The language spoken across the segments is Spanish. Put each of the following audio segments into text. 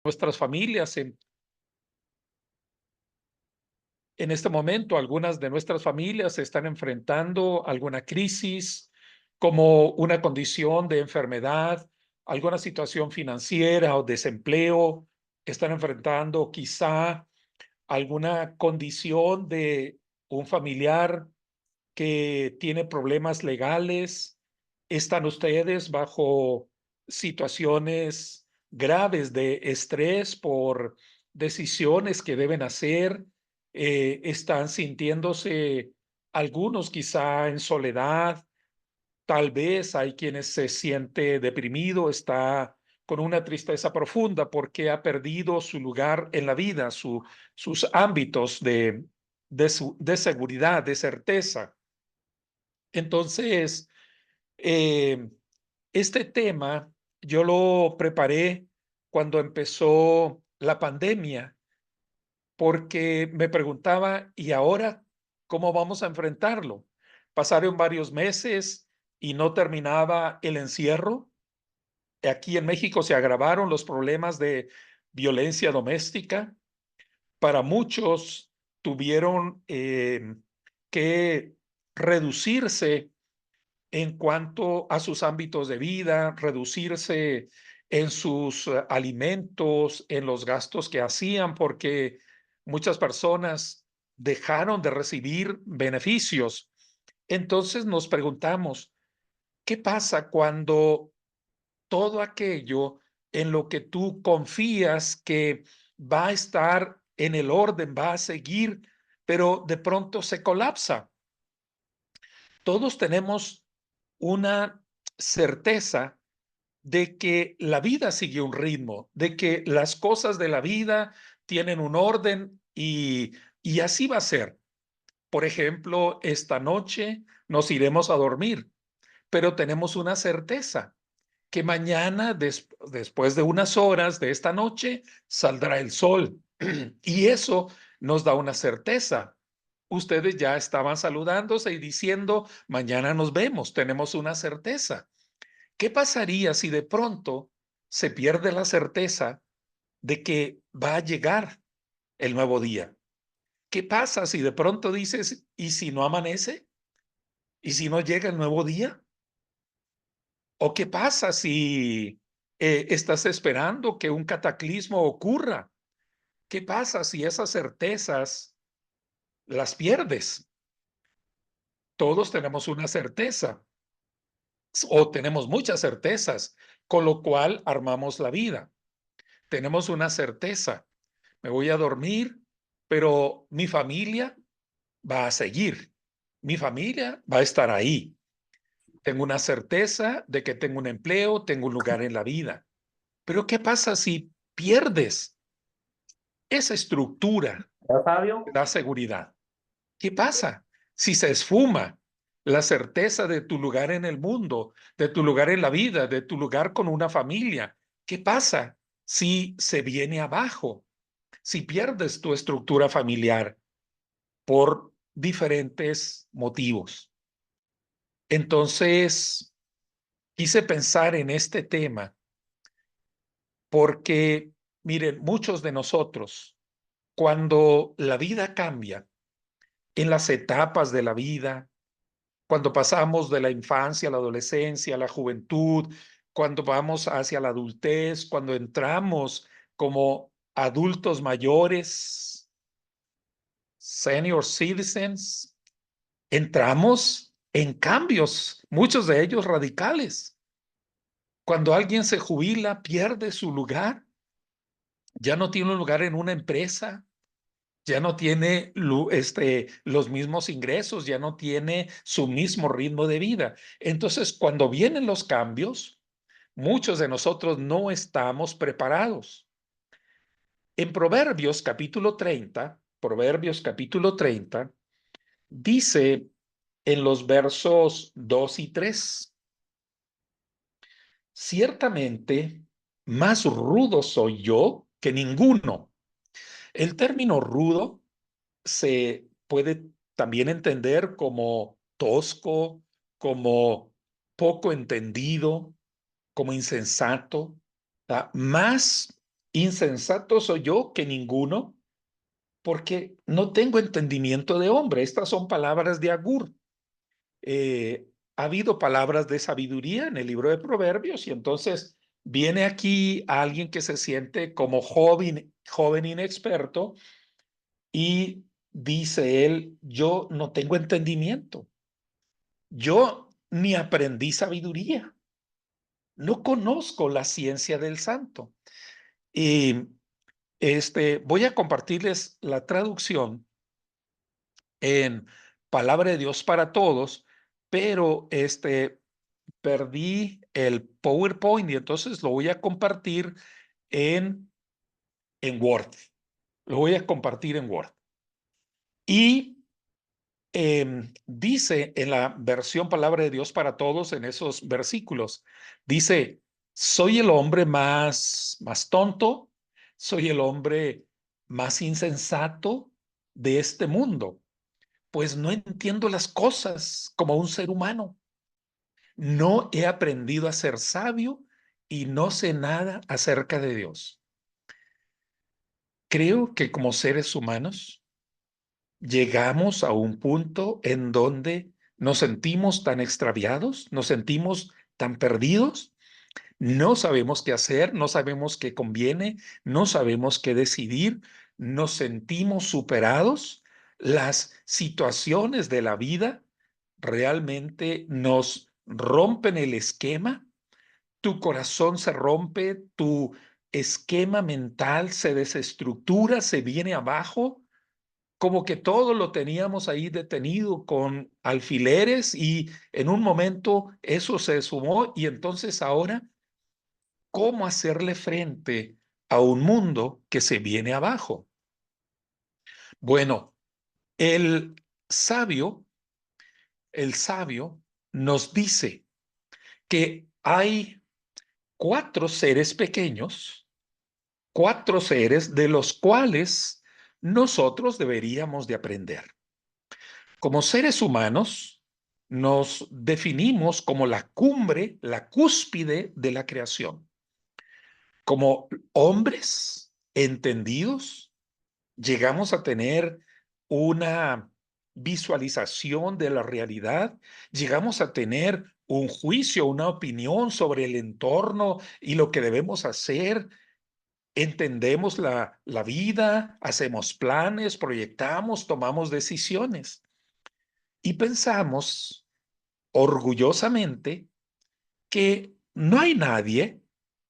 Nuestras familias en este momento, algunas de nuestras familias están enfrentando alguna crisis como una condición de enfermedad, alguna situación financiera o desempleo, están enfrentando quizá alguna condición de un familiar que tiene problemas legales. ¿Están ustedes bajo situaciones graves de estrés por decisiones que deben hacer? ¿Están sintiéndose algunos quizá en soledad? Tal vez hay quienes se siente deprimido, está con una tristeza profunda porque ha perdido su lugar en la vida, sus ámbitos de seguridad, de certeza. Entonces, eh, este tema yo lo preparé cuando empezó la pandemia, porque me preguntaba, ¿y ahora cómo vamos a enfrentarlo? Pasaron varios meses y no terminaba el encierro. Aquí en México se agravaron los problemas de violencia doméstica. Para muchos tuvieron que reducirse en cuanto a sus ámbitos de vida, reducirse en sus alimentos, en los gastos que hacían, porque muchas personas dejaron de recibir beneficios. Entonces nos preguntamos, ¿qué pasa cuando todo aquello en lo que tú confías que va a estar en el orden, va a seguir, pero de pronto se colapsa? Todos tenemos una certeza de que la vida sigue un ritmo, de que las cosas de la vida tienen un orden y así va a ser. Por ejemplo, esta noche nos iremos a dormir, pero tenemos una certeza que mañana, después de unas horas de esta noche, saldrá el sol. Y eso nos da una certeza. Ustedes ya estaban saludándose y diciendo, mañana nos vemos, tenemos una certeza. ¿Qué pasaría si de pronto se pierde la certeza de que va a llegar el nuevo día? ¿Qué pasa si de pronto dices, ¿y si no amanece? ¿Y si no llega el nuevo día? ¿O qué pasa si estás esperando que un cataclismo ocurra? ¿Qué pasa si esas certezas las pierdes? Todos tenemos una certeza o tenemos muchas certezas, con lo cual armamos la vida. Tenemos una certeza. Me voy a dormir, pero mi familia va a seguir. Mi familia va a estar ahí. Tengo una certeza de que tengo un empleo, tengo un lugar en la vida. Pero ¿qué pasa si pierdes esa estructura ¿Ya, que Fabio? da seguridad? ¿Qué pasa si se esfuma la certeza de tu lugar en el mundo, de tu lugar en la vida, de tu lugar con una familia? ¿Qué pasa si se viene abajo? Si pierdes tu estructura familiar por diferentes motivos. Entonces, quise pensar en este tema porque, miren, muchos de nosotros, cuando la vida cambia, en las etapas de la vida, cuando pasamos de la infancia a la adolescencia, a la juventud, cuando vamos hacia la adultez, cuando entramos como adultos mayores, senior citizens, entramos en cambios, muchos de ellos radicales. Cuando alguien se jubila, pierde su lugar, ya no tiene un lugar en una empresa, ya no tiene los mismos ingresos, ya no tiene su mismo ritmo de vida. Entonces, cuando vienen los cambios, muchos de nosotros no estamos preparados. En Proverbios capítulo 30, dice en los versos 2 y 3, ciertamente más rudo soy yo que ninguno. El término rudo se puede también entender como tosco, como poco entendido, como insensato. Más insensato soy yo que ninguno, porque no tengo entendimiento de hombre. Estas son palabras de Agur. Ha habido palabras de sabiduría en el libro de Proverbios y entonces viene aquí alguien que se siente como joven inexperto y dice él, yo no tengo entendimiento, yo ni aprendí sabiduría, no conozco la ciencia del santo. Y voy a compartirles la traducción en Palabra de Dios para Todos, pero perdí el PowerPoint y entonces lo voy a compartir en, en Word. Lo voy a compartir en Word. Y dice en la versión Palabra de Dios para Todos, en esos versículos, dice, soy el hombre más tonto, soy el hombre más insensato de este mundo, pues no entiendo las cosas como un ser humano. No he aprendido a ser sabio y no sé nada acerca de Dios. Creo que como seres humanos llegamos a un punto en donde nos sentimos tan extraviados, nos sentimos tan perdidos, no sabemos qué hacer, no sabemos qué conviene, no sabemos qué decidir, nos sentimos superados. Las situaciones de la vida realmente nos rompen el esquema, tu corazón se rompe, tu esquema mental se desestructura, se viene abajo, como que todo lo teníamos ahí detenido con alfileres y en un momento eso se sumó y entonces ahora, ¿cómo hacerle frente a un mundo que se viene abajo? Bueno, el sabio, el sabio nos dice que hay cuatro seres pequeños, cuatro seres de los cuales nosotros deberíamos de aprender. Como seres humanos, nos definimos como la cumbre, la cúspide de la creación. Como hombres entendidos, llegamos a tener una visualización de la realidad, llegamos a tener un juicio, una opinión sobre el entorno y lo que debemos hacer. Entendemos la vida, hacemos planes, proyectamos, tomamos decisiones y pensamos orgullosamente que no hay nadie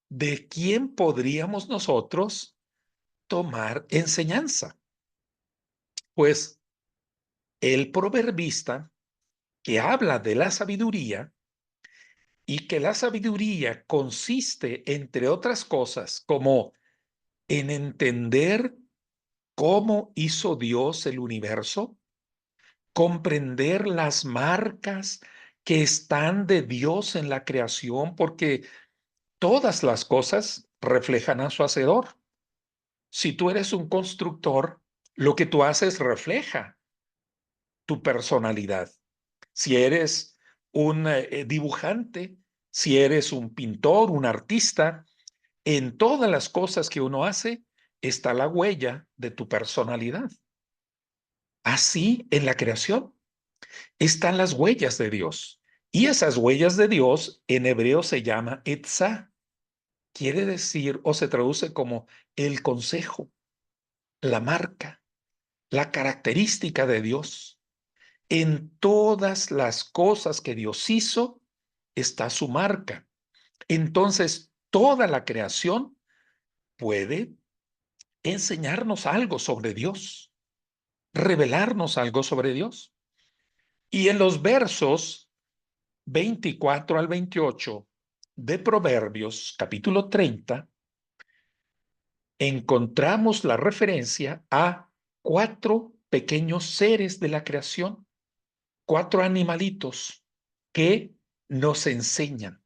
de quien podríamos nosotros tomar enseñanza. Pues el proverbista que habla de la sabiduría y que la sabiduría consiste, entre otras cosas, como en entender cómo hizo Dios el universo, comprender las marcas que están de Dios en la creación, porque todas las cosas reflejan a su hacedor. Si tú eres un constructor, lo que tú haces refleja tu personalidad. Si eres un dibujante, si eres un pintor, un artista, en todas las cosas que uno hace está la huella de tu personalidad. Así en la creación están las huellas de Dios. Y esas huellas de Dios en hebreo se llama etzá. Quiere decir o se traduce como el consejo, la marca, la característica de Dios. En todas las cosas que Dios hizo está su marca. Entonces, toda la creación puede enseñarnos algo sobre Dios, revelarnos algo sobre Dios. Y en los versos 24 al 28 de Proverbios, capítulo 30, encontramos la referencia a cuatro pequeños seres de la creación, cuatro animalitos que nos enseñan.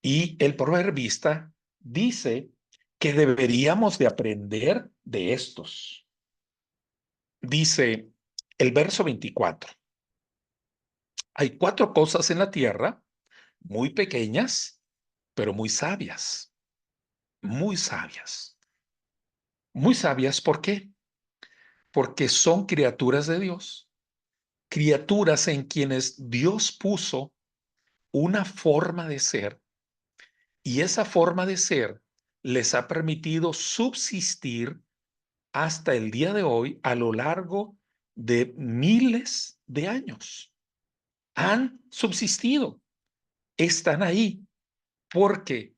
Y el proverbista dice que deberíamos de aprender de estos. Dice el verso 24, hay cuatro cosas en la tierra, muy pequeñas, pero muy sabias, muy sabias. Muy sabias, ¿por qué? Porque son criaturas de Dios, criaturas en quienes Dios puso una forma de ser y esa forma de ser les ha permitido subsistir hasta el día de hoy a lo largo de miles de años. Han subsistido, están ahí porque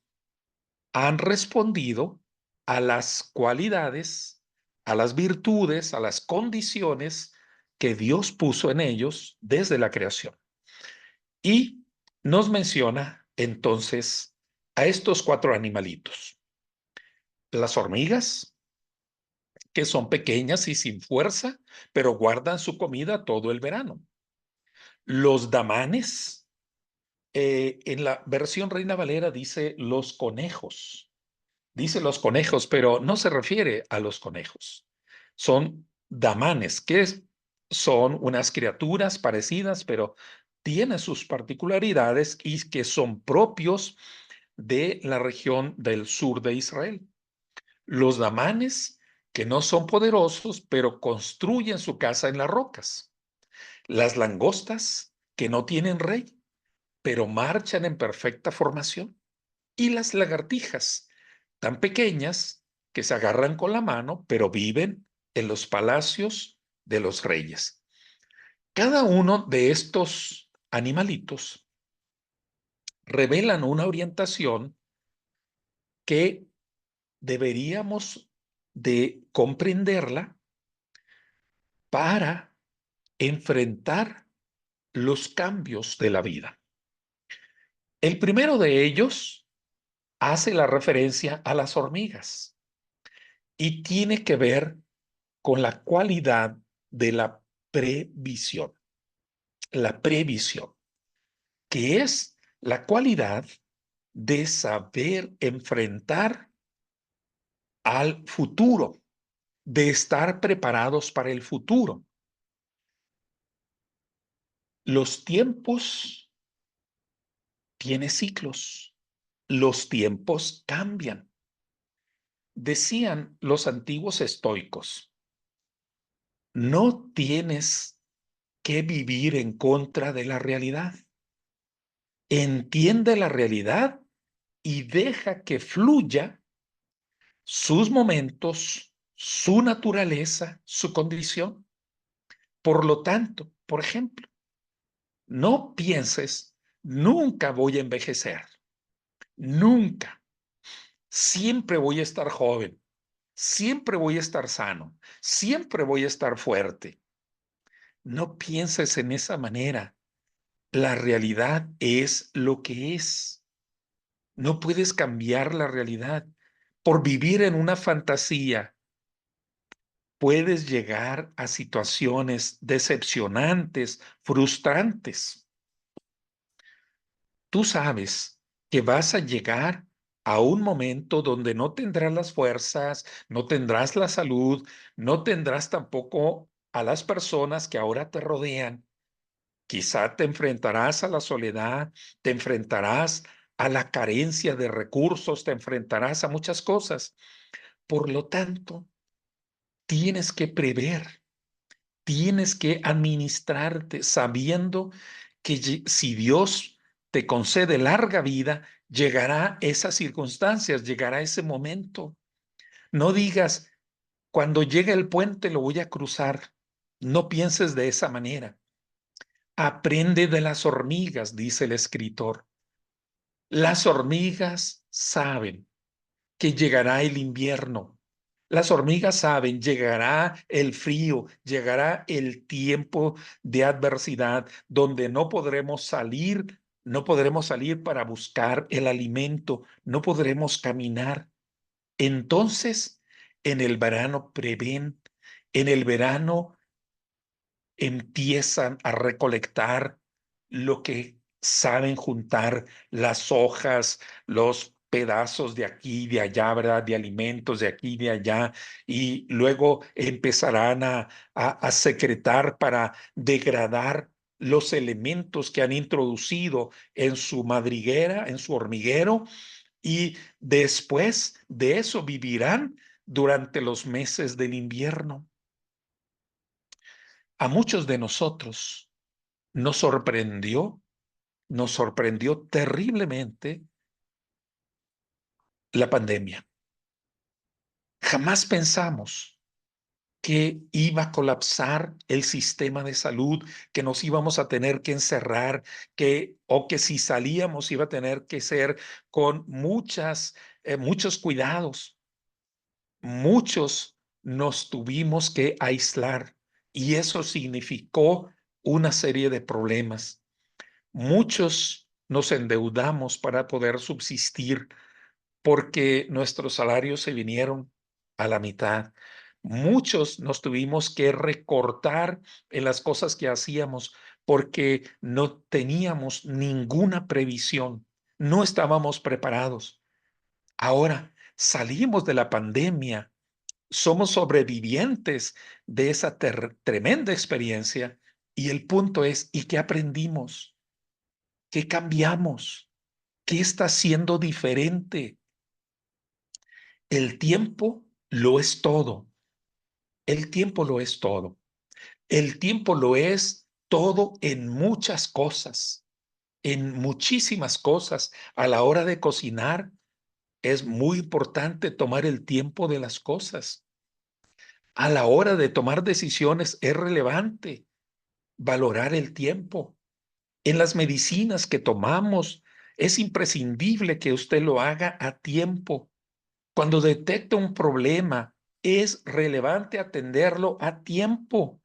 han respondido a las cualidades, a las virtudes, a las condiciones que Dios puso en ellos desde la creación. Y nos menciona entonces a estos cuatro animalitos. Las hormigas, que son pequeñas y sin fuerza, pero guardan su comida todo el verano. Los damanes, en la versión Reina Valera dice los conejos. Dice los conejos, pero no se refiere a los conejos. Son damanes, son unas criaturas parecidas, pero tienen sus particularidades y que son propios de la región del sur de Israel. Los damanes, que no son poderosos, pero construyen su casa en las rocas. Las langostas, que no tienen rey, pero marchan en perfecta formación. Y las lagartijas, tan pequeñas que se agarran con la mano, pero viven en los palacios de los reyes. Cada uno de estos animalitos revelan una orientación que deberíamos de comprenderla para enfrentar los cambios de la vida. El primero de ellos hace la referencia a las hormigas y tiene que ver con la cualidad de la previsión. La previsión, que es la cualidad de saber enfrentar al futuro, de estar preparados para el futuro. Los tiempos tienen ciclos, los tiempos cambian. Decían los antiguos estoicos, no tienes que vivir en contra de la realidad. Entiende la realidad y deja que fluya sus momentos, su naturaleza, su condición. Por lo tanto, por ejemplo, no pienses, nunca voy a envejecer, nunca. Siempre voy a estar joven, siempre voy a estar sano, siempre voy a estar fuerte. No pienses en esa manera. La realidad es lo que es. No puedes cambiar la realidad. Por vivir en una fantasía, puedes llegar a situaciones decepcionantes, frustrantes. Tú sabes que vas a llegar a un momento donde no tendrás las fuerzas, no tendrás la salud, no tendrás tampoco a las personas que ahora te rodean. Quizá te enfrentarás a la soledad, te enfrentarás a la carencia de recursos, te enfrentarás a muchas cosas. Por lo tanto, tienes que prever, tienes que administrarte sabiendo que si Dios te concede larga vida, llegará esas circunstancias, llegará ese momento. No digas, cuando llegue el puente lo voy a cruzar. No pienses de esa manera. Aprende de las hormigas, dice el escritor. Las hormigas saben que llegará el invierno. Las hormigas saben, llegará el frío, llegará el tiempo de adversidad donde no podremos salir, no podremos salir para buscar el alimento, no podremos caminar. Entonces, en el verano prevén, en el verano empiezan a recolectar lo que saben juntar, las hojas, los pedazos de aquí y de allá, ¿verdad? De alimentos de aquí y de allá, y luego empezarán a secretar para degradar los elementos que han introducido en su madriguera, en su hormiguero, y después de eso vivirán durante los meses del invierno. A muchos de nosotros nos sorprendió terriblemente la pandemia. Jamás pensamos que iba a colapsar el sistema de salud, que nos íbamos a tener que encerrar, o que si salíamos iba a tener que ser con muchos cuidados. Muchos nos tuvimos que aislar y eso significó una serie de problemas. Muchos nos endeudamos para poder subsistir porque nuestros salarios se vinieron a la mitad. Muchos nos tuvimos que recortar en las cosas que hacíamos porque no teníamos ninguna previsión, no estábamos preparados. Ahora salimos de la pandemia, somos sobrevivientes de esa tremenda experiencia y el punto es, ¿y qué aprendimos? ¿Qué cambiamos? ¿Qué está siendo diferente? El tiempo lo es todo. El tiempo lo es todo. El tiempo lo es todo en muchas cosas, en muchísimas cosas. A la hora de cocinar es muy importante tomar el tiempo de las cosas. A la hora de tomar decisiones es relevante valorar el tiempo. En las medicinas que tomamos es imprescindible que usted lo haga a tiempo. Cuando detecta un problema, es relevante atenderlo a tiempo,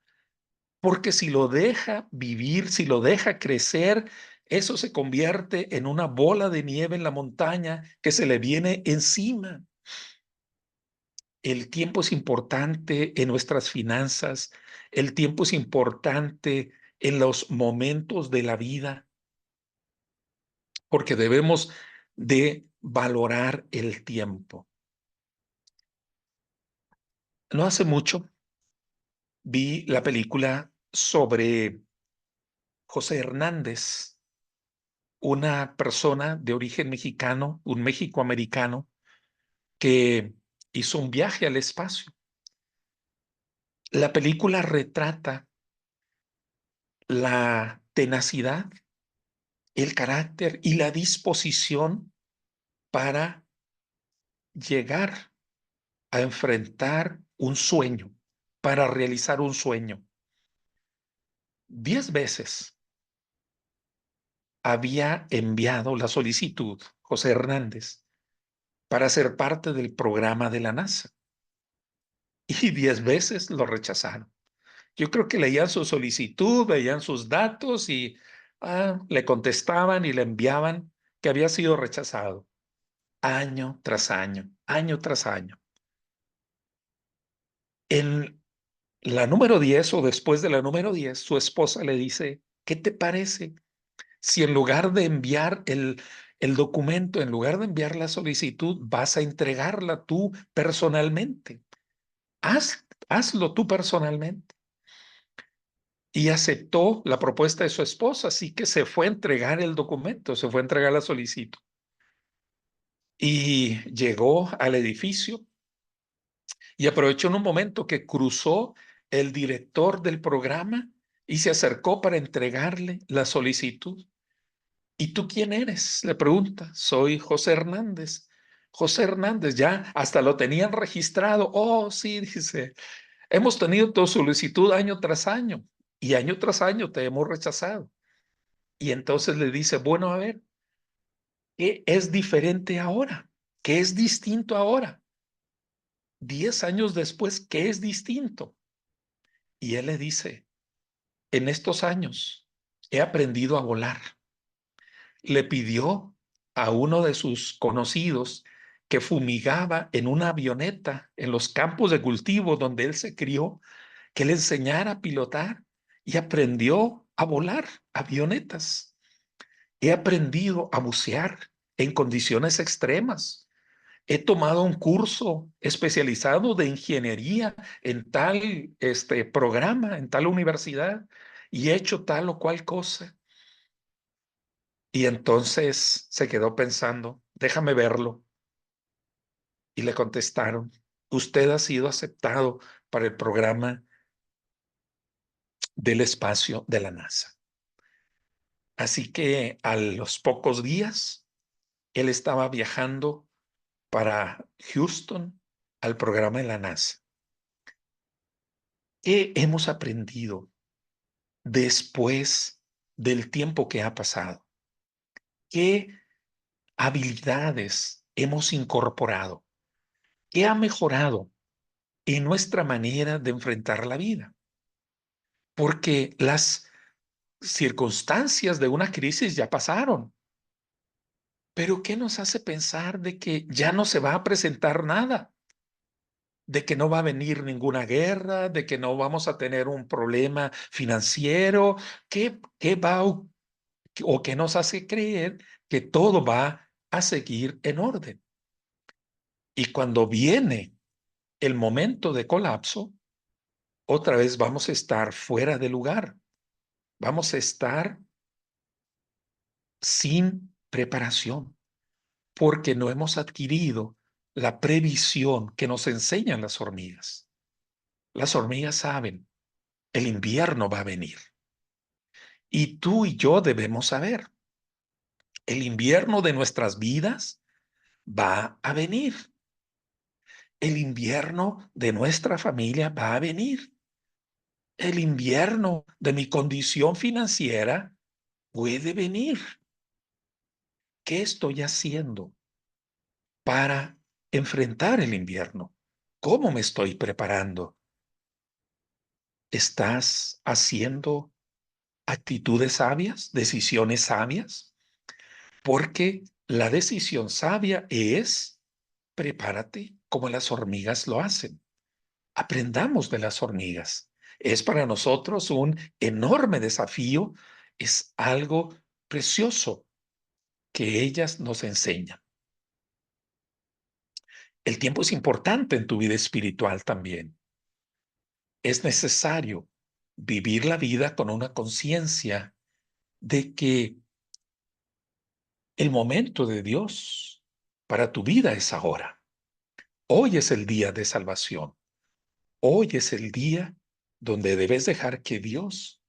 porque si lo deja vivir, si lo deja crecer, eso se convierte en una bola de nieve en la montaña que se le viene encima. El tiempo es importante en nuestras finanzas, el tiempo es importante en los momentos de la vida, porque debemos de valorar el tiempo. No hace mucho vi la película sobre José Hernández, una persona de origen mexicano, un mexicoamericano, que hizo un viaje al espacio. La película retrata la tenacidad, el carácter y la disposición para llegar a enfrentar un sueño, para realizar un sueño. 10 veces había enviado la solicitud, José Hernández, para ser parte del programa de la NASA y 10 veces lo rechazaron. Yo creo que leían su solicitud, veían sus datos y le contestaban y le enviaban que había sido rechazado año tras año, año tras año. En la número 10 o después de la número 10, su esposa le dice, ¿qué te parece si en lugar de enviar el documento, en lugar de enviar la solicitud, vas a entregarla tú personalmente? Hazlo tú personalmente. Y aceptó la propuesta de su esposa, así que se fue a entregar el documento, se fue a entregar la solicitud. Y llegó al edificio y aprovechó en un momento que cruzó el director del programa y se acercó para entregarle la solicitud. ¿Y tú quién eres? Le pregunta. Soy José Hernández. José Hernández, ya hasta lo tenían registrado. Oh, sí, dice, hemos tenido tu solicitud año tras año y año tras año te hemos rechazado. Y entonces le dice, bueno, a ver, ¿qué es diferente ahora? ¿Qué es distinto ahora? 10 años después, ¿qué es distinto? Y él le dice, en estos años he aprendido a volar. Le pidió a uno de sus conocidos que fumigaba en una avioneta en los campos de cultivo donde él se crió, que le enseñara a pilotar y aprendió a volar avionetas. He aprendido a bucear en condiciones extremas. He tomado un curso especializado de ingeniería en tal programa, en tal universidad, y he hecho tal o cual cosa. Y entonces se quedó pensando, déjame verlo. Y le contestaron, usted ha sido aceptado para el programa del espacio de la NASA. Así que a los pocos días, él estaba viajando para Houston al programa de la NASA. ¿Qué hemos aprendido después del tiempo que ha pasado? ¿Qué habilidades hemos incorporado? ¿Qué ha mejorado en nuestra manera de enfrentar la vida? Porque las circunstancias de una crisis ya pasaron. Pero ¿qué nos hace pensar de que ya no se va a presentar nada? De que no va a venir ninguna guerra, de que no vamos a tener un problema financiero. ¿Qué va o qué nos hace creer que todo va a seguir en orden? Y cuando viene el momento de colapso, otra vez vamos a estar fuera de lugar. Vamos a estar sin preparación porque no hemos adquirido la previsión que nos enseñan las hormigas. Las hormigas saben, el invierno va a venir. Y tú y yo debemos saber, el invierno de nuestras vidas va a venir. El invierno de nuestra familia va a venir. El invierno de mi condición financiera puede venir. ¿Qué estoy haciendo para enfrentar el invierno? ¿Cómo me estoy preparando? ¿Estás haciendo actitudes sabias, decisiones sabias? Porque la decisión sabia es prepárate como las hormigas lo hacen. Aprendamos de las hormigas. Es para nosotros un enorme desafío, es algo precioso que ellas nos enseñan. El tiempo es importante en tu vida espiritual también. Es necesario vivir la vida con una conciencia de que el momento de Dios para tu vida es ahora. Hoy es el día de salvación. Hoy es el día donde debes dejar que Dios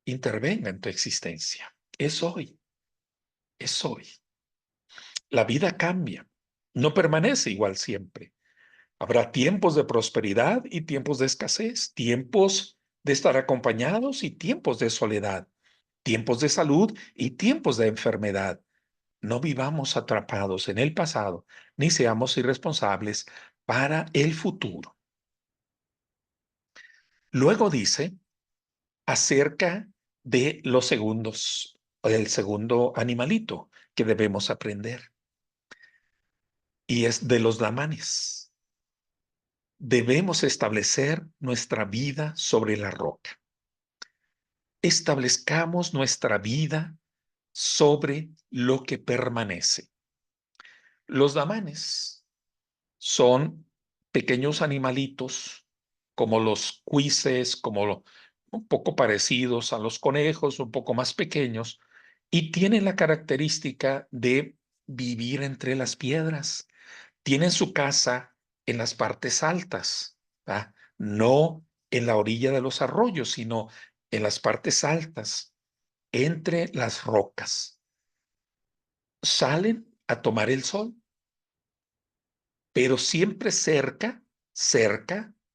intervenga en tu existencia. Es hoy, es hoy. La vida cambia, no permanece igual siempre. Habrá tiempos de prosperidad y tiempos de escasez, tiempos de estar acompañados y tiempos de soledad, tiempos de salud y tiempos de enfermedad. No vivamos atrapados en el pasado, ni seamos irresponsables para el futuro. Luego dice acerca de los segundos, el segundo animalito que debemos aprender, y es de los lamanes. Debemos establecer nuestra vida sobre la roca. Establezcamos nuestra vida sobre lo que permanece. Los lamanes son pequeños animalitos como los cuises, un poco parecidos a los conejos, un poco más pequeños, y tienen la característica de vivir entre las piedras. Tienen su casa en las partes altas, ¿va? No en la orilla de los arroyos, sino en las partes altas, entre las rocas. Salen a tomar el sol, pero siempre cerca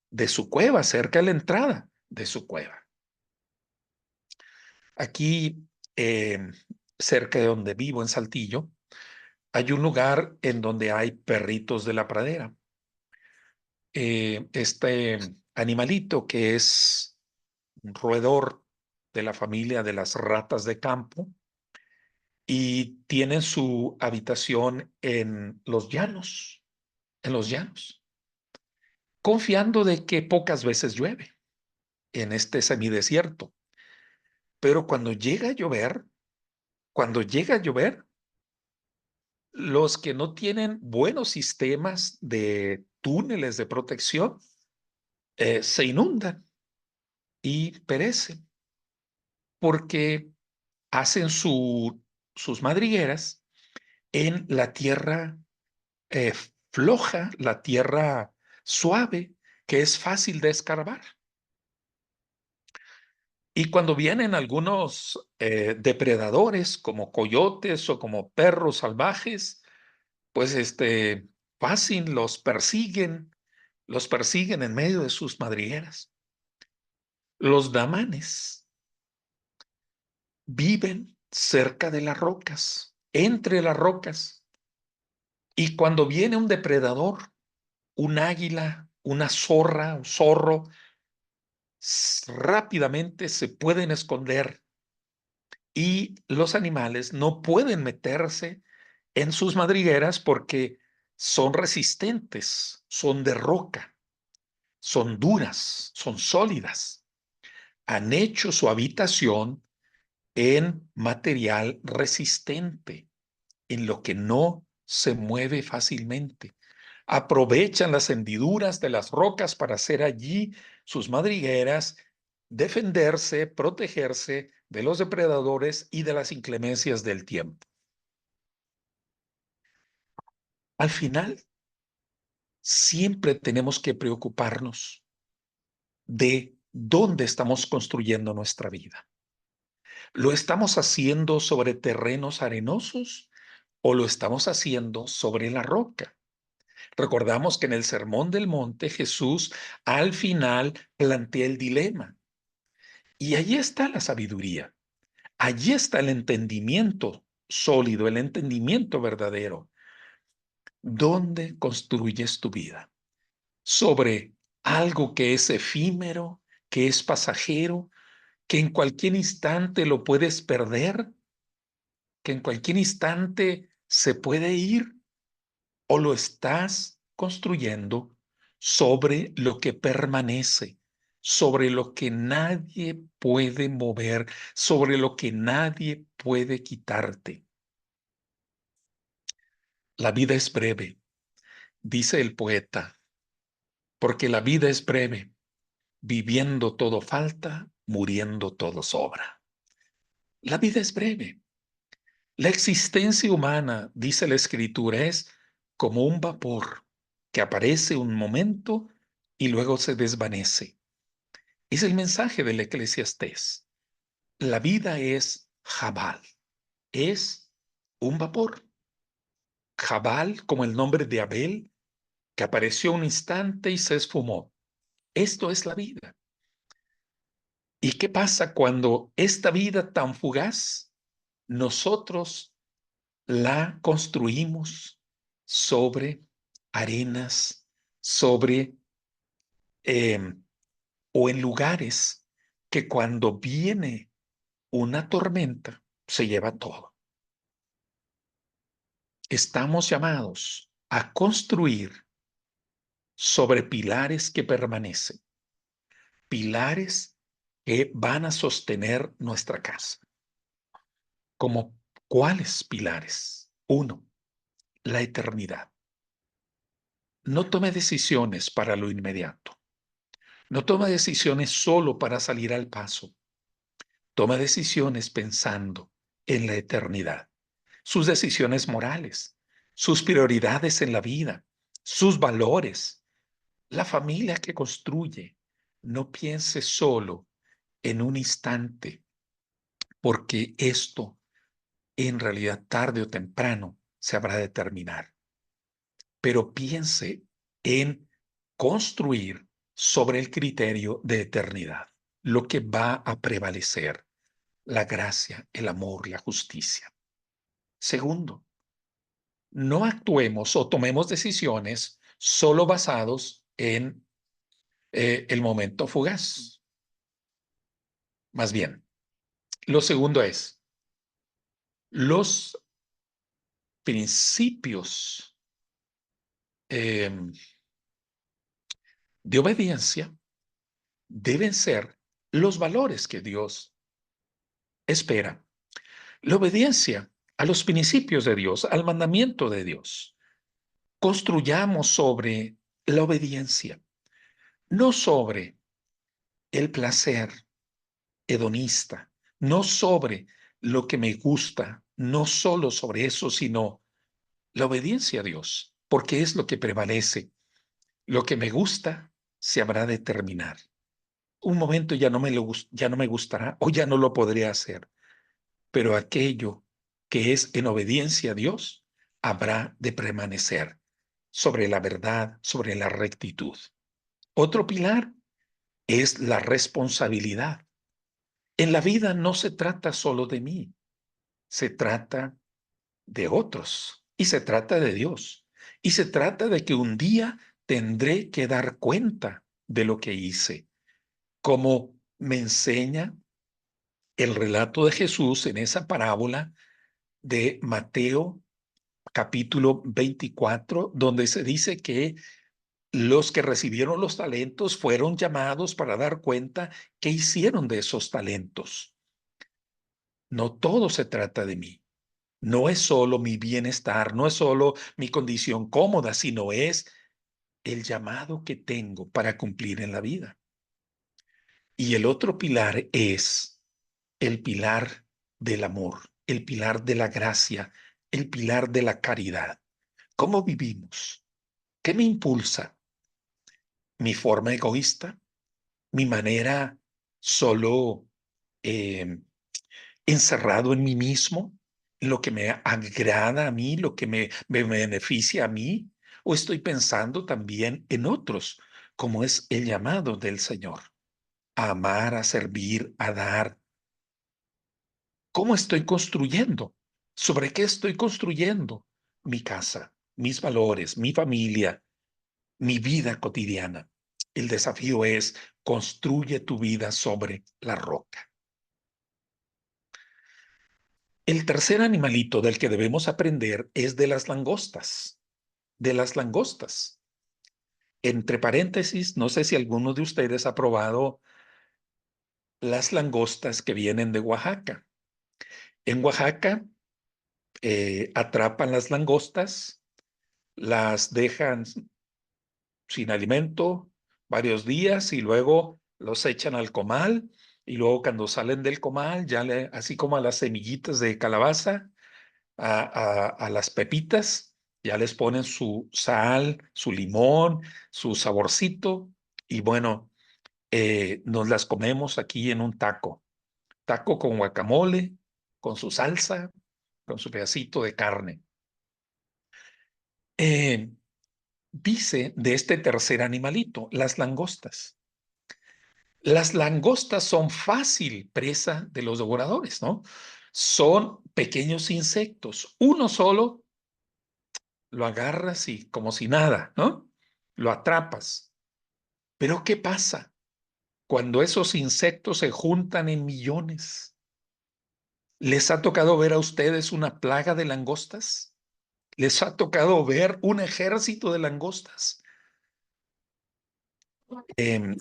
de su cueva, cerca de la entrada de su cueva. Aquí, cerca de donde vivo, en Saltillo, hay un lugar en donde hay perritos de la pradera. Este animalito que es un roedor de la familia de las ratas de campo y tienen su habitación en los llanos, confiando de que pocas veces llueve en este semidesierto. Pero cuando llega a llover, los que no tienen buenos sistemas de túneles de protección se inundan y perecen porque hacen sus madrigueras en la tierra eh, floja, la tierra suave, que es fácil de escarbar. Y cuando vienen algunos depredadores como coyotes o como perros salvajes, pues fácil los persiguen en medio de sus madrigueras. Los damanes viven cerca de las rocas, entre las rocas. Y cuando viene un depredador, un águila, una zorra, un zorro, rápidamente se pueden esconder y los animales no pueden meterse en sus madrigueras porque son resistentes, son de roca, son duras, son sólidas. Han hecho su habitación en material resistente, en lo que no se mueve fácilmente. Aprovechan las hendiduras de las rocas para hacer allí sus madrigueras, defenderse, protegerse de los depredadores y de las inclemencias del tiempo. Al final, siempre tenemos que preocuparnos de dónde estamos construyendo nuestra vida. ¿Lo estamos haciendo sobre terrenos arenosos o lo estamos haciendo sobre la roca? Recordamos que en el Sermón del Monte Jesús al final plantea el dilema. Y allí está la sabiduría. Allí está el entendimiento sólido, el entendimiento verdadero. ¿Dónde construyes tu vida? ¿Sobre algo que es efímero, que es pasajero, que en cualquier instante lo puedes perder, que en cualquier instante se puede ir? ¿O lo estás construyendo sobre lo que permanece, sobre lo que nadie puede mover, sobre lo que nadie puede quitarte? La vida es breve, dice el poeta, porque la vida es breve, viviendo todo falta, muriendo todo sobra. La vida es breve. La existencia humana, dice la Escritura, es como un vapor que aparece un momento y luego se desvanece. Es el mensaje del Eclesiastés. La vida es Jabal, es un vapor. Jabal, como el nombre de Abel, que apareció un instante y se esfumó. Esto es la vida. ¿Y qué pasa cuando esta vida tan fugaz nosotros la construimos sobre arenas, sobre o en lugares que cuando viene una tormenta se lleva todo? Estamos llamados a construir sobre pilares que permanecen, pilares que van a sostener nuestra casa. ¿Como cuáles pilares? Uno, la eternidad. No tome decisiones para lo inmediato. No tome decisiones solo para salir al paso. Toma decisiones pensando en la eternidad, sus decisiones morales, sus prioridades en la vida, sus valores, la familia que construye. No piense solo en un instante, porque esto en realidad tarde o temprano se habrá de terminar. Pero piense en construir sobre el criterio de eternidad, lo que va a prevalecer: la gracia, el amor, la justicia. Segundo, no actuemos o tomemos decisiones solo basados en el momento fugaz. Más bien, lo segundo es los principios eh, de obediencia deben ser los valores que Dios espera. La obediencia a los principios de Dios, al mandamiento de Dios. Construyamos sobre la obediencia, no sobre el placer hedonista, no sobre lo que me gusta, no solo sobre eso, sino la obediencia a Dios, porque es lo que prevalece. Lo que me gusta se habrá de terminar. Un momento ya no ya no me gustará o ya no lo podré hacer, pero aquello que es en obediencia a Dios habrá de permanecer sobre la verdad, sobre la rectitud. Otro pilar es la responsabilidad. En la vida no se trata solo de mí, se trata de otros y se trata de Dios. Y se trata de que un día tendré que dar cuenta de lo que hice, como me enseña el relato de Jesús en esa parábola de Mateo capítulo 24, donde se dice que los que recibieron los talentos fueron llamados para dar cuenta qué hicieron de esos talentos. No todo se trata de mí. No es solo mi bienestar, no es solo mi condición cómoda, sino es el llamado que tengo para cumplir en la vida. Y el otro pilar es el pilar del amor, el pilar de la gracia, el pilar de la caridad. ¿Cómo vivimos? ¿Qué me impulsa? ¿Mi forma egoísta? ¿Mi manera solo eh, encerrado en mí mismo? ¿Lo que me agrada a mí? ¿Lo que me beneficia a mí? ¿O estoy pensando también en otros, como es el llamado del Señor? A amar, a servir, a dar. ¿Cómo estoy construyendo? ¿Sobre qué estoy construyendo? Mi casa, mis valores, mi familia, mi vida cotidiana. El desafío es construye tu vida sobre la roca. El tercer animalito del que debemos aprender es de las langostas. De las langostas. Entre paréntesis, no sé si alguno de ustedes ha probado las langostas que vienen de Oaxaca. En Oaxaca atrapan las langostas, las dejan sin alimento varios días y luego los echan al comal y luego cuando salen del comal, así como a las semillitas de calabaza, a las pepitas, ya les ponen su sal, su limón, su saborcito y bueno, nos las comemos aquí en un taco, taco con guacamole, con su salsa, con su pedacito de carne. Eh, Dice de este tercer animalito, las langostas. Las langostas son fácil presa de los devoradores, ¿no? Son pequeños insectos. Uno solo lo agarras y como si nada, ¿no? Lo atrapas. Pero ¿qué pasa cuando esos insectos se juntan en millones? ¿Les ha tocado ver a ustedes una plaga de langostas? ¿Les ha tocado ver un ejército de langostas? Em,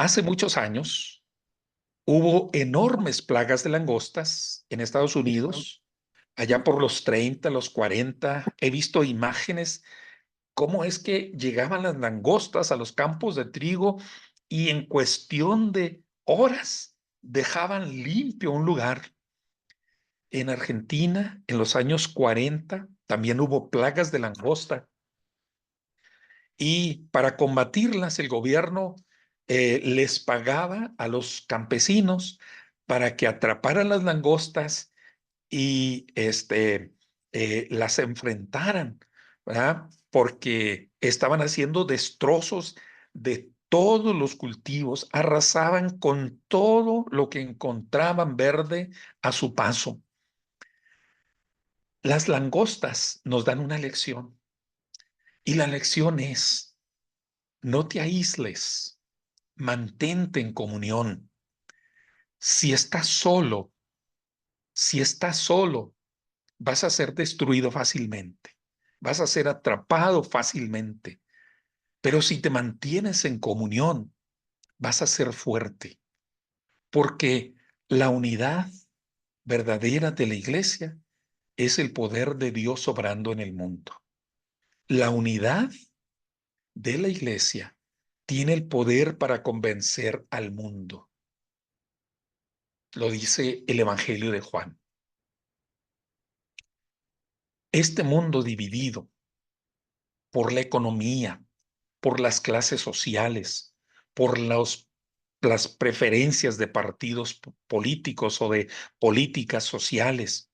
Hace muchos años hubo enormes plagas de langostas en Estados Unidos, allá por los 30, los 40. He visto imágenes cómo es que llegaban las langostas a los campos de trigo y en cuestión de horas dejaban limpio un lugar. En Argentina, en los años 40, también hubo plagas de langosta y para combatirlas el gobierno les pagaba a los campesinos para que atraparan las langostas y las enfrentaran, ¿verdad? Porque estaban haciendo destrozos de todos los cultivos, arrasaban con todo lo que encontraban verde a su paso. Las langostas nos dan una lección y la lección es, no te aísles, mantente en comunión. Si estás solo, si estás solo, vas a ser destruido fácilmente, vas a ser atrapado fácilmente, pero si te mantienes en comunión, vas a ser fuerte, porque la unidad verdadera de la iglesia es el poder de Dios obrando en el mundo. La unidad de la iglesia tiene el poder para convencer al mundo. Lo dice el Evangelio de Juan. Este mundo dividido por la economía, por las clases sociales, por las preferencias de partidos políticos o de políticas sociales.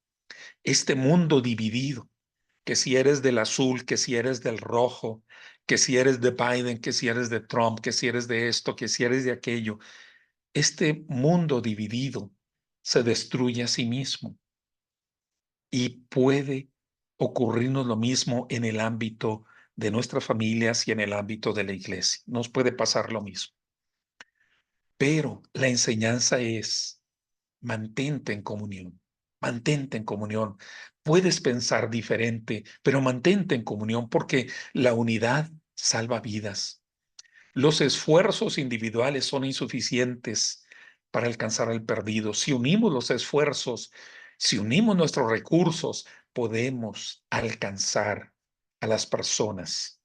Este mundo dividido, que si eres del azul, que si eres del rojo, que si eres de Biden, que si eres de Trump, que si eres de esto, que si eres de aquello, este mundo dividido se destruye a sí mismo y puede ocurrirnos lo mismo en el ámbito de nuestras familias y en el ámbito de la iglesia. Nos puede pasar lo mismo. Pero la enseñanza es: mantente en comunión, mantente en comunión. Puedes pensar diferente, pero mantente en comunión porque la unidad salva vidas. Los esfuerzos individuales son insuficientes para alcanzar al perdido. Si unimos los esfuerzos, si unimos nuestros recursos, podemos alcanzar a las personas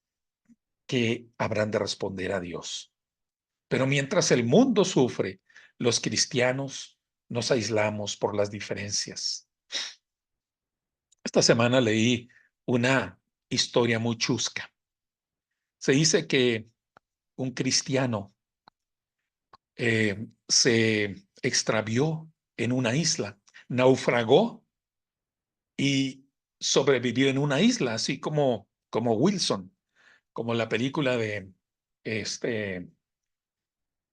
que habrán de responder a Dios. Pero mientras el mundo sufre, los cristianos nos aislamos por las diferencias. Esta semana leí una historia muy chusca. Se dice que un cristiano se extravió en una isla, naufragó y sobrevivió en una isla, así como Wilson, como la película de este,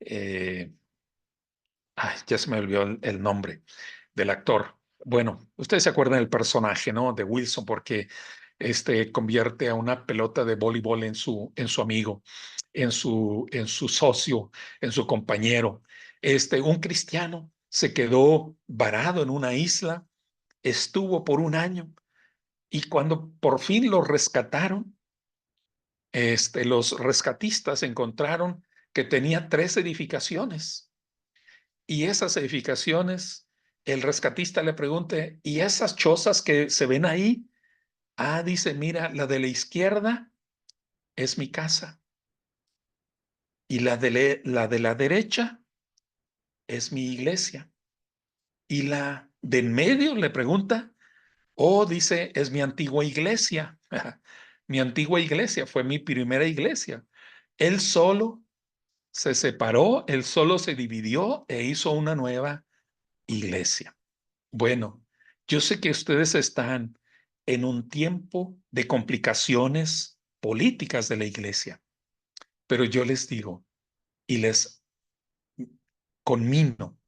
eh, ya se me olvidó el nombre del actor. Bueno, ustedes se acuerdan del personaje, ¿no? De Wilson, porque convierte a una pelota de voleibol en su amigo, en su socio, en su compañero. Un cristiano se quedó varado en una isla, estuvo por un año y cuando por fin lo rescataron, los rescatistas encontraron que tenía 3 edificaciones y esas edificaciones, el rescatista le pregunta: ¿y esas chozas que se ven ahí? Ah, dice, mira, la de la izquierda es mi casa y la de la derecha es mi iglesia. Y la de en medio le pregunta: oh, dice, es mi antigua iglesia. Mi antigua iglesia fue mi primera iglesia. Él solo se separó, él solo se dividió e hizo una nueva iglesia. Bueno, yo sé que ustedes están en un tiempo de complicaciones políticas de la iglesia, pero yo les digo y les conmino: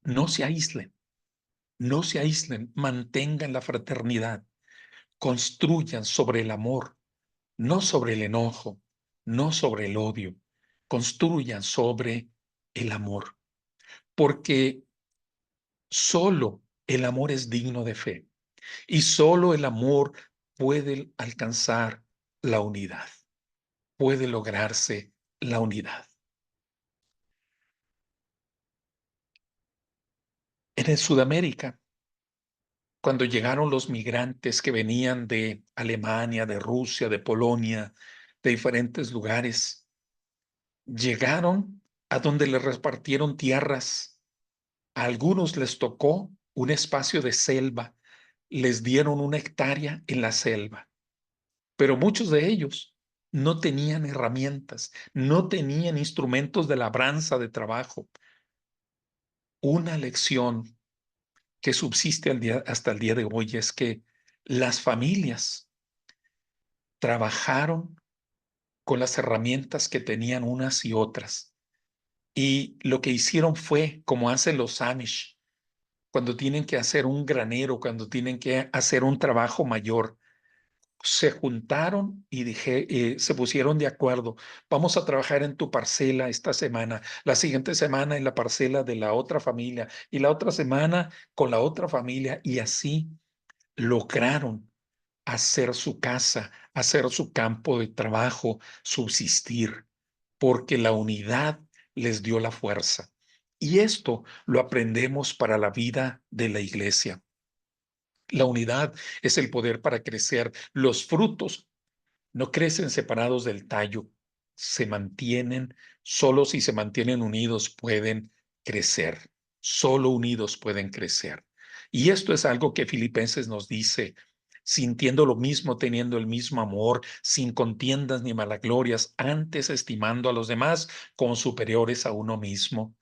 no se aíslen, no se aíslen, mantengan la fraternidad, construyan sobre el amor, no sobre el enojo, no sobre el odio, construyan sobre el amor, porque solo el amor es digno de fe. Y solo el amor puede alcanzar la unidad, puede lograrse la unidad. En el Sudamérica, cuando llegaron los migrantes que venían de Alemania, de Rusia, de Polonia, de diferentes lugares, llegaron a donde les repartieron tierras. A algunos les tocó un espacio de selva, les dieron 1 hectárea en la selva. Pero muchos de ellos no tenían herramientas, no tenían instrumentos de labranza, de trabajo. Una lección que subsiste hasta el día de hoy es que las familias trabajaron con las herramientas que tenían unas y otras. Y lo que hicieron fue, como hacen los Amish, cuando tienen que hacer un granero, cuando tienen que hacer un trabajo mayor, se juntaron y se pusieron de acuerdo. Vamos a trabajar en tu parcela esta semana, la siguiente semana en la parcela de la otra familia y la otra semana con la otra familia, y así lograron hacer su casa, hacer su campo de trabajo, subsistir, porque la unidad les dio la fuerza. Y esto lo aprendemos para la vida de la iglesia. La unidad es el poder para crecer. Los frutos no crecen separados del tallo, se mantienen, solo si se mantienen unidos pueden crecer, solo unidos pueden crecer. Y esto es algo que Filipenses nos dice: sintiendo lo mismo, teniendo el mismo amor, sin contiendas ni malaglorias, antes estimando a los demás como superiores a uno mismo.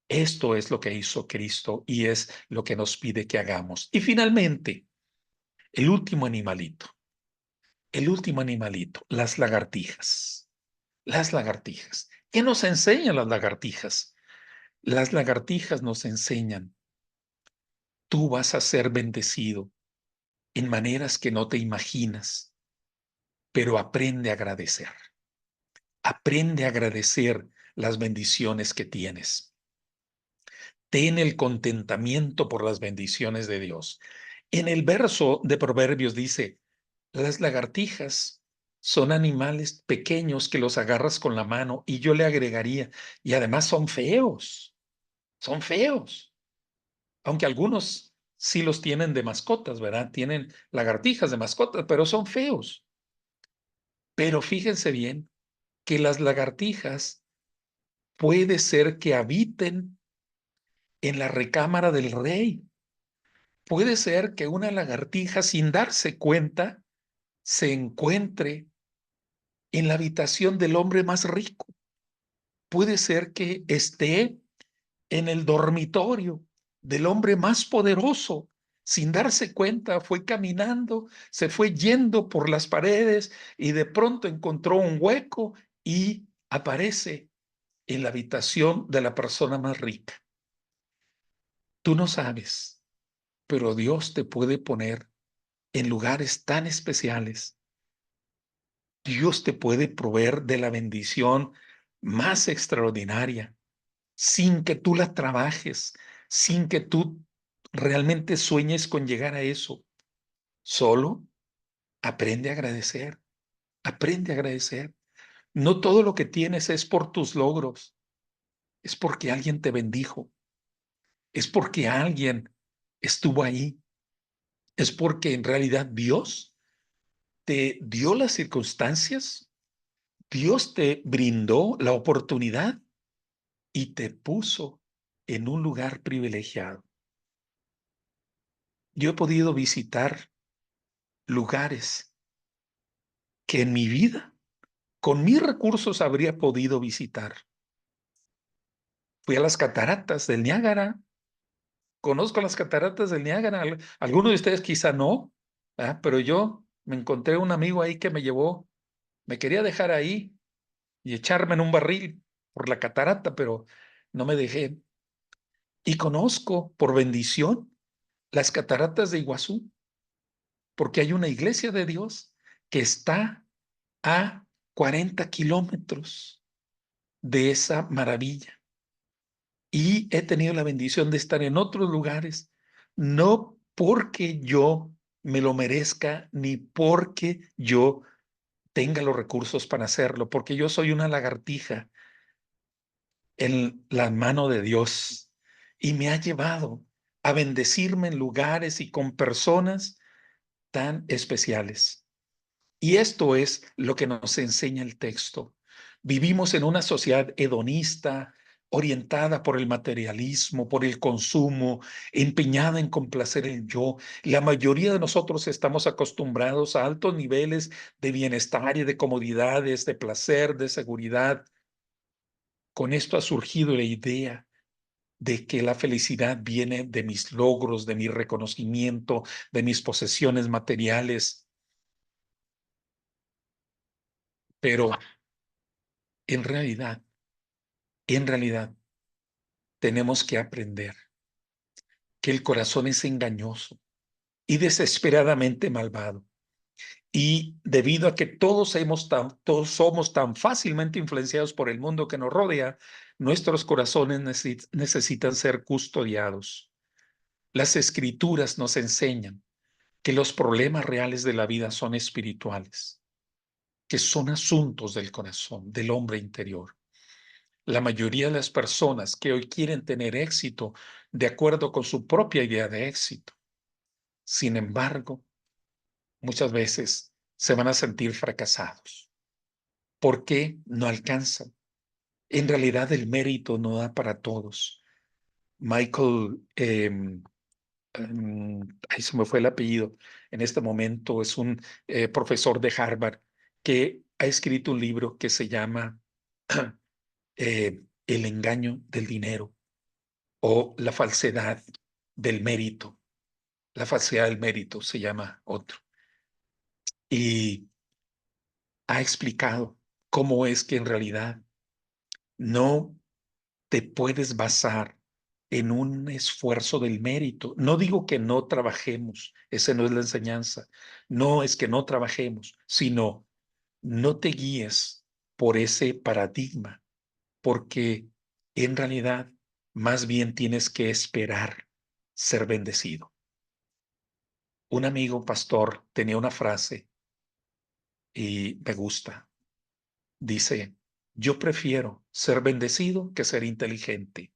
Esto es lo que hizo Cristo y es lo que nos pide que hagamos. Y finalmente, el último animalito, las lagartijas. Las lagartijas. ¿Qué nos enseñan las lagartijas? Las lagartijas nos enseñan, tú vas a ser bendecido en maneras que no te imaginas, pero aprende a agradecer. Aprende a agradecer las bendiciones que tienes. Ten el contentamiento por las bendiciones de Dios. En el verso de Proverbios dice, las lagartijas son animales pequeños que los agarras con la mano, y yo le agregaría, y además son feos, aunque algunos sí los tienen de mascotas, ¿verdad? Tienen lagartijas de mascotas, pero son feos. Pero fíjense bien que las lagartijas puede ser que habiten en la recámara del rey. Puede ser que una lagartija, sin darse cuenta, se encuentre en la habitación del hombre más rico. Puede ser que esté en el dormitorio del hombre más poderoso. Sin darse cuenta, fue caminando, se fue yendo por las paredes y de pronto encontró un hueco y aparece en la habitación de la persona más rica. Tú no sabes, pero Dios te puede poner en lugares tan especiales. Dios te puede proveer de la bendición más extraordinaria sin que tú la trabajes, sin que tú realmente sueñes con llegar a eso. Solo aprende a agradecer, aprende a agradecer. No todo lo que tienes es por tus logros, es porque alguien te bendijo, es porque alguien estuvo ahí, es porque en realidad Dios te dio las circunstancias, Dios te brindó la oportunidad y te puso en un lugar privilegiado. Yo he podido visitar lugares que en mi vida, con mis recursos, habría podido visitar. Fui a las cataratas del Niágara, conozco las cataratas del Niágara, algunos de ustedes quizá no, ¿verdad? Pero yo me encontré un amigo ahí que me llevó, me quería dejar ahí y echarme en un barril por la catarata, pero no me dejé. Y conozco, por bendición, las cataratas de Iguazú, porque hay una iglesia de Dios que está a 40 kilómetros de esa maravilla. Y he tenido la bendición de estar en otros lugares, no porque yo me lo merezca, ni porque yo tenga los recursos para hacerlo, porque yo soy una lagartija en la mano de Dios y me ha llevado a bendecirme en lugares y con personas tan especiales. Y esto es lo que nos enseña el texto. Vivimos en una sociedad hedonista, orientada por el materialismo, por el consumo, empeñada en complacer el yo. La mayoría de nosotros estamos acostumbrados a altos niveles de bienestar y de comodidades, de placer, de seguridad. Con esto ha surgido la idea de que la felicidad viene de mis logros, de mi reconocimiento, de mis posesiones materiales. Pero en realidad, en realidad, tenemos que aprender que el corazón es engañoso y desesperadamente malvado. Y debido a que todos somos tan fácilmente influenciados por el mundo que nos rodea, nuestros corazones necesitan ser custodiados. Las escrituras nos enseñan que los problemas reales de la vida son espirituales, que son asuntos del corazón, del hombre interior. La mayoría de las personas que hoy quieren tener éxito de acuerdo con su propia idea de éxito, sin embargo, muchas veces se van a sentir fracasados. ¿Por qué no alcanzan? En realidad el mérito no da para todos. Michael ahí se me fue el apellido, en este momento es un profesor de Harvard que ha escrito un libro que se llama El engaño del dinero o la falsedad del mérito. La falsedad del mérito se llama otro. Y ha explicado cómo es que en realidad no te puedes basar en un esfuerzo del mérito. No digo que no trabajemos, esa no es la enseñanza. No es que no trabajemos, sino no te guíes por ese paradigma, porque en realidad más bien tienes que esperar ser bendecido. Un amigo pastor tenía una frase y me gusta. Dice, yo prefiero ser bendecido que ser inteligente.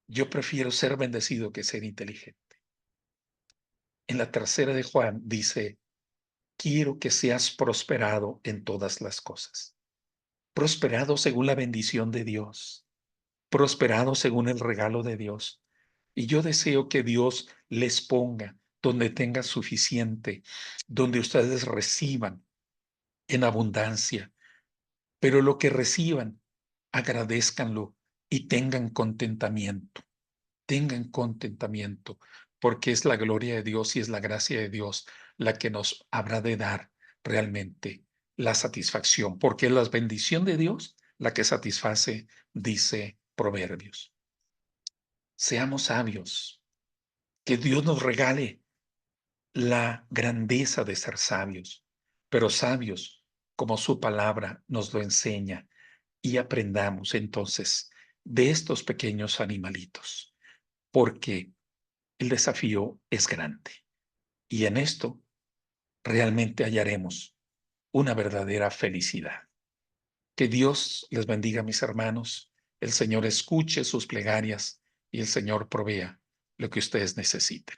Yo prefiero ser bendecido que ser inteligente. En la tercera de Juan dice, quiero que seas prosperado en todas las cosas. Prosperado según la bendición de Dios. Prosperado según el regalo de Dios. Y yo deseo que Dios les ponga donde tenga suficiente, donde ustedes reciban en abundancia, pero lo que reciban, agradézcanlo y tengan contentamiento, porque es la gloria de Dios y es la gracia de Dios la que nos habrá de dar realmente la satisfacción, porque es la bendición de Dios la que satisface, dice Proverbios. Seamos sabios, que Dios nos regale la grandeza de ser sabios, pero sabios como su palabra nos lo enseña y aprendamos entonces de estos pequeños animalitos, porque el desafío es grande y en esto realmente hallaremos una verdadera felicidad. Que Dios les bendiga, mis hermanos, el Señor escuche sus plegarias y el Señor provea lo que ustedes necesiten.